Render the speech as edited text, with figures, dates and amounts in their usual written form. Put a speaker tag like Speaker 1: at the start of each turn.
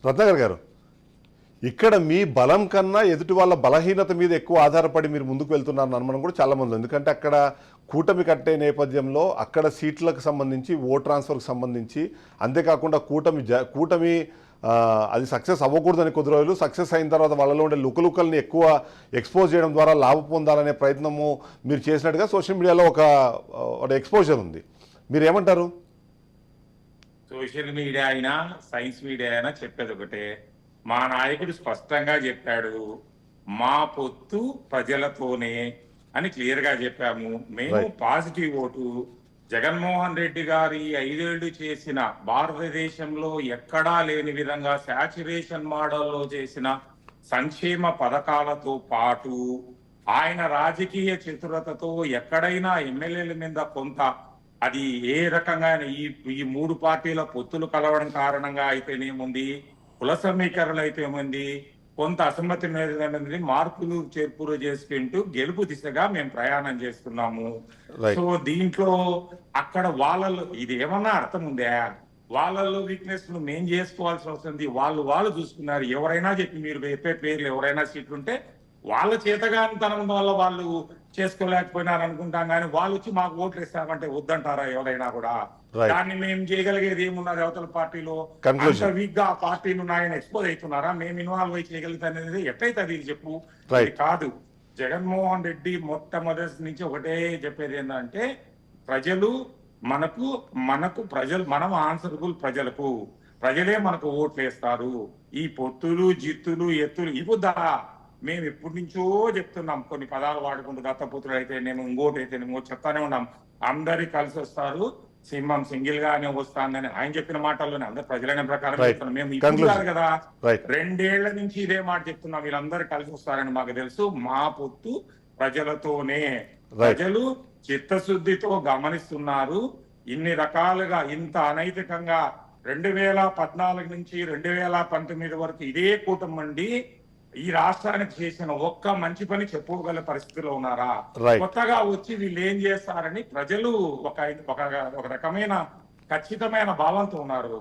Speaker 1: రత్నాకర్ గారు, ఇక్కడ మీ బలం కన్నా ఎదుటి వాళ్ళ బలహీనత మీద ఎక్కువ ఆధారపడి మీరు ముందుకు వెళ్తున్నారని అనుమానం కూడా చాలా మంది ఉంది. ఎందుకంటే అక్కడ కూటమి కట్టే నేపథ్యంలో అక్కడ సీట్లకు సంబంధించి ఓట్ ట్రాన్స్ఫర్కి సంబంధించి, అంతేకాకుండా కూటమి అది సక్సెస్ అవ్వకూడదని కొద్ది రోజులు, సక్సెస్ అయిన తర్వాత వాళ్ళలో ఉండే లుకలుకల్ని ఎక్కువ ఎక్స్పోజ్ చేయడం ద్వారా లాభం పొందాలనే ప్రయత్నము మీరు చేసినట్టుగా సోషల్ మీడియాలో ఒక ఎక్స్పోజర్ ఉంది. మీరు ఏమంటారు?
Speaker 2: సోషల్ మీడియా అయినా సైన్స్ మీడియా అయినా చెప్పేది ఒకటే. మా నాయకుడు స్పష్టంగా చెప్పాడు, మా పొత్తు ప్రజలతోనే అని క్లియర్ గా చెప్పాము. మేము పాజిటివ్ ఓటు. జగన్మోహన్ రెడ్డి గారి 5 ఏళ్లు చేసిన భారతదేశంలో ఎక్కడా లేని విధంగా శాచురేషన్ మోడల్లో చేసిన సంక్షేమ పథకాలతో పాటు ఆయన రాజకీయ చతురతతో ఎక్కడైనా ఎమ్మెల్యేల మీద కొంత, అది ఏ రకంగా ఈ 3 పార్టీల పొత్తులు కలవడం కారణంగా అయితేనేముంది, కుల సమీకరణలు అయితే ఏముంది, కొంత అసమ్మతి మీద మార్పులు చేర్పులు చేసుకుంటూ గెలుపు దిశగా మేము ప్రయాణం చేస్తున్నాము. సో దీంట్లో అక్కడ వాళ్ళలో ఇది ఏమన్నా అర్థం ఉందా? వాళ్ళల్లో వీక్నెస్ ను మేం చేసుకోవాల్సి వస్తుంది. వాళ్ళు చూసుకున్నారు. ఎవరైనా చెప్పి మీరు చెప్పే పేర్లు ఎవరైనా సీట్లుంటే వాళ్ళ చేతగానితనం వల్ల వాళ్ళు చేసుకోలేకపోయినారు అనుకుంటాం, కానీ వాళ్ళు వచ్చి మాకు ఓట్లు ఇస్తామంటే వద్దంటారా ఎవరైనా కూడా? దాన్ని మేము చేయగలిగేది ఏమున్నది? అవతల పార్టీలో వీక్ గా ఆ పార్టీలు ఆయన ఎక్స్పోజ్ అవుతున్నారా? మేము ఇన్వాల్వ్ అయి చేయగలుగుతానేది ఎట్లయితే అది చెప్పు. కాదు, జగన్మోహన్ రెడ్డి మొట్టమొదటి నుంచి ఒకటే చెప్పేది ఏంటంటే, ప్రజలు మనం ఆన్సరబుల్ ప్రజలకు, ప్రజలే మనకు ఓట్లు వేస్తారు. ఈ పొత్తులు జిత్తులు ఎత్తులు ఇవ్వద్దా? మేము ఎప్పటి నుంచో చెప్తున్నాం, కొన్ని పదాలు వాడుకుంటూ దత్తపుత్రులు అయితే నేను ఇంకోటి అయితే నేను చెప్తానే ఉన్నాం. అందరి కలిసి వస్తారు, సింహం సింగిల్ గానే వస్తానని ఆయన చెప్పిన మాటల్లోనే అందరు ప్రజలైన ప్రకారం చెప్తున్నాం. మేము ఇప్పుడు కాదు కదా, 2 ఏళ్ల నుంచి ఇదే మాట చెప్తున్నాం. వీళ్ళందరూ కలిసి వస్తారని మాకు తెలుసు. మా పొత్తు ప్రజలతోనే. ప్రజలు చిత్తశుద్ధితో గమనిస్తున్నారు. ఇన్ని రకాలుగా ఇంత అనైతికంగా 2014 నుంచి 2019 వరకు ఇదే కూటమి ఈ రాష్ట్రానికి చేసిన ఒక్క మంచి పని చెప్పుకోగల పరిస్థితిలో ఉన్నారా? కొత్తగా వచ్చి వీళ్ళు ఏం చేస్తారని ప్రజలు ఒక రకమైన ఖచ్చితమైన భావంతో ఉన్నారు.